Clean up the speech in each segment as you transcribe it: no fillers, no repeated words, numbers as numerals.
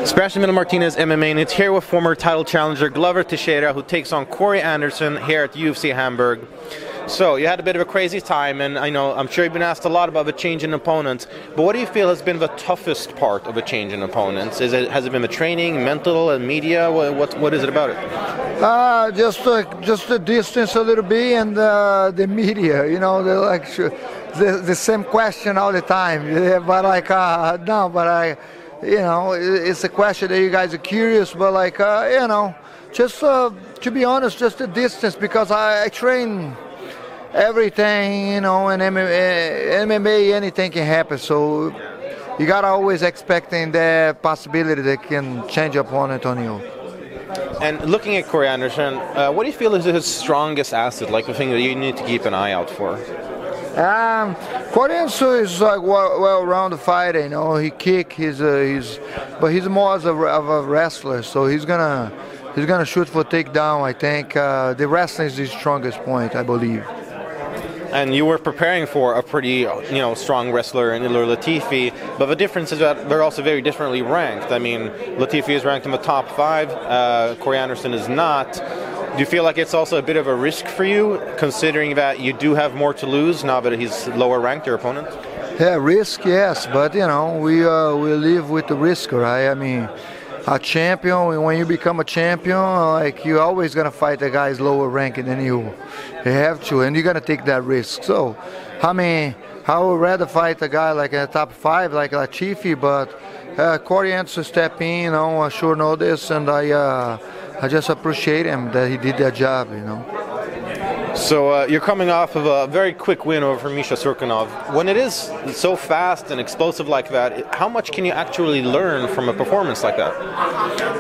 Sebastian Martinez, MMAnytt, here with former title challenger Glover Teixeira, who takes on Corey Anderson here at UFC Hamburg. So, you had a bit of a crazy time, and I'm sure you've been asked a lot about the change in opponents, but what do you feel has been the toughest part of a change in opponents? Has it been the training, mental, and media? What is it about it? Just the distance a little bit, and the media, they're like the same question all the time. Yeah, but it's a question that you guys are curious, but just to be honest, just the distance, because I train everything, in MMA, anything can happen, so you gotta always expecting the possibility that can change opponent on you. And looking at Corey Anderson, what do you feel is his strongest asset, like the thing that you need to keep an eye out for? Corey Anderson is like well-rounded fighter. He kick. But he's more of a wrestler. So he's gonna shoot for takedown. I think the wrestling is his strongest point, I believe. And you were preparing for a pretty, strong wrestler in Ilir Latifi, but the difference is that they're also very differently ranked. I mean, Latifi is ranked in the top 5. Corey Anderson is not. Do you feel like it's also a bit of a risk for you, considering that you do have more to lose now that he's lower ranked, your opponent? Yeah, risk, yes, but we live with the risk, right? I mean, a champion, when you become a champion, you're always gonna fight the guys lower ranked than you. You have to, and you're gonna take that risk. So, I mean, I would rather fight a guy like in the top 5, like Latifi, but Corey Anderson step in, I sure know this, and I just appreciate him that he did that job, So you're coming off of a very quick win over Misha Surkanov. When it is so fast and explosive like that, how much can you actually learn from a performance like that?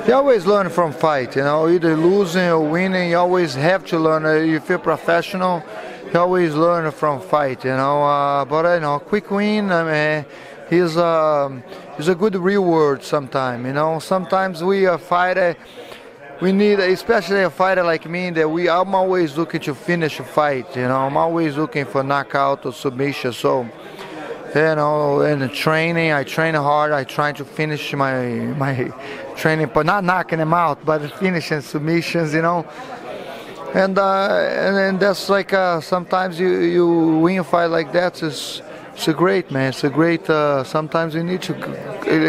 You always learn from fight, either losing or winning. You always have to learn. You feel professional, you always learn from fight, But quick win, I mean, he's a good reward sometimes. Sometimes we fight. We need, especially a fighter like me, that I'm always looking to finish a fight, I'm always looking for knockout or submission. So, in the training, I train hard. I try to finish my training, but not knocking them out, but finishing submissions, And that's like sometimes you win a fight like that. It's a great, man. It's a great. Sometimes you need to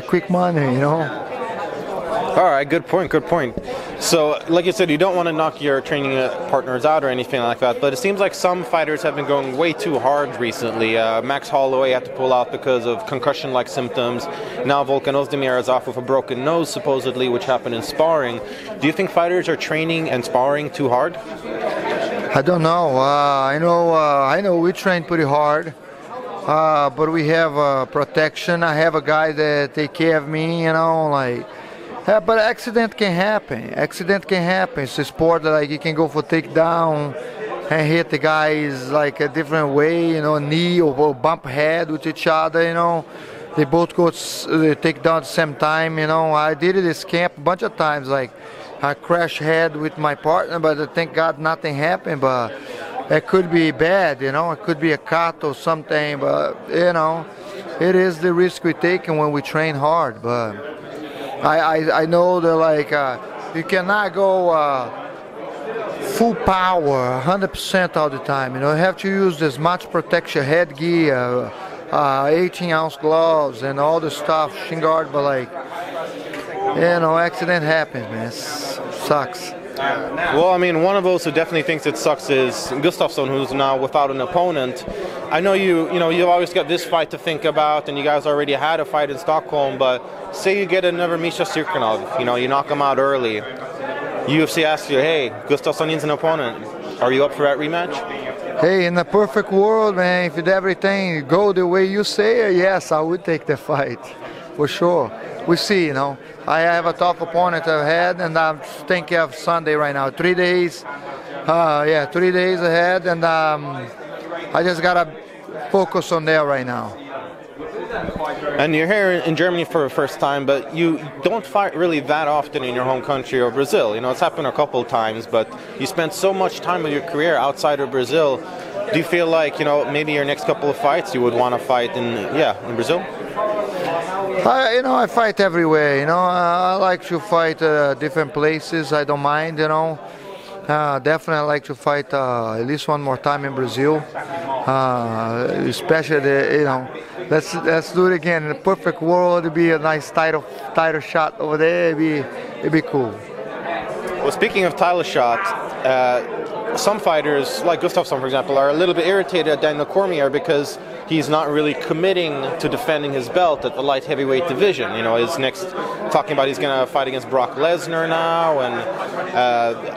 quick money, All right, good point, good point. So, like you said, you don't want to knock your training partners out or anything like that, but it seems like some fighters have been going way too hard recently. Max Holloway had to pull out because of concussion-like symptoms. Now Volkan Ozdemir is off with a broken nose, supposedly, which happened in sparring. Do you think fighters are training and sparring too hard? I don't know. I know we train pretty hard. But we have protection. I have a guy that take care of me, but accident can happen. Accident can happen. It's a sport that you can go for takedown and hit the guys a different way, knee or bump head with each other, They both go takedown at the same time, I did it this camp a bunch of times, I crash head with my partner, but thank God nothing happened, but it could be bad, it could be a cut or something, but, it is the risk we take when we train hard, but I know that you cannot go full power 100% all the time. You have to use as much protection, headgear, 18-ounce gloves, and all the stuff, shin guard. But accident happens, man. It sucks. Well, I mean, one of those who definitely thinks it sucks is Gustafsson, who's now without an opponent. I know you've always got this fight to think about, and you guys already had a fight in Stockholm, but say you get another Misha Surkanov, you knock him out early. UFC asks you, hey, Gustafsson needs an opponent. Are you up for that rematch? Hey, in a perfect world, man, if everything go the way you say, yes, I would take the fight, for sure. We see, I have a tough opponent ahead, and I'm thinking of Sunday right now. 3 days, 3 days ahead, and I just gotta focus on there right now. And you're here in Germany for the first time, but you don't fight really that often in your home country or Brazil. It's happened a couple of times, but you spent so much time of your career outside of Brazil. Do you feel like, maybe your next couple of fights you would want to fight in Brazil? I fight everywhere. I like to fight different places. I don't mind. Definitely I like to fight at least one more time in Brazil. Especially let's do it again. In a perfect world, it'd be a nice title shot over there. It'd be cool. Well, speaking of title shot, some fighters, like Gustafsson, for example, are a little bit irritated at Daniel Cormier because he's not really committing to defending his belt at the light heavyweight division. His next, talking about he's going to fight against Brock Lesnar now. And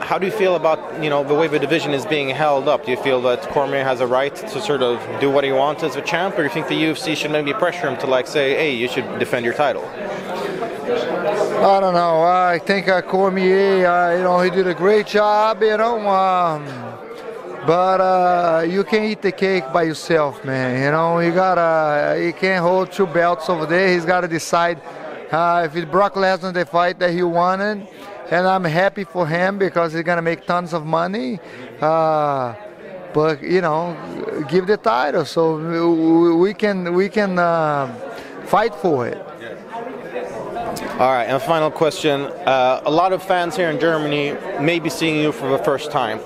how do you feel about, the way the division is being held up? Do you feel that Cormier has a right to sort of do what he wants as a champ, or do you think the UFC should maybe pressure him to say, hey, you should defend your title? I don't know. I think Cormier, he did a great job, but you can't eat the cake by yourself, man. He can't hold two belts over there. He's got to decide if it's Brock Lesnar, the fight that he wanted, and I'm happy for him because he's gonna make tons of money. But give the title so we can fight for it. All right, and final question. A lot of fans here in Germany may be seeing you for the first time.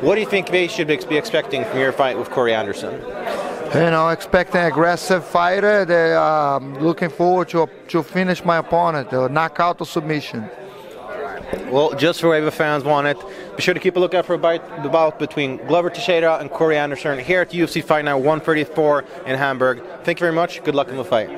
What do you think they should be expecting from your fight with Corey Anderson? Expecting an aggressive fighter. They're looking forward to finish my opponent, knockout or submission. Well, just for whatever fans want it, be sure to keep a lookout for the bout between Glover Teixeira and Corey Anderson here at UFC Fight Night 134 in Hamburg. Thank you very much. Good luck in the fight.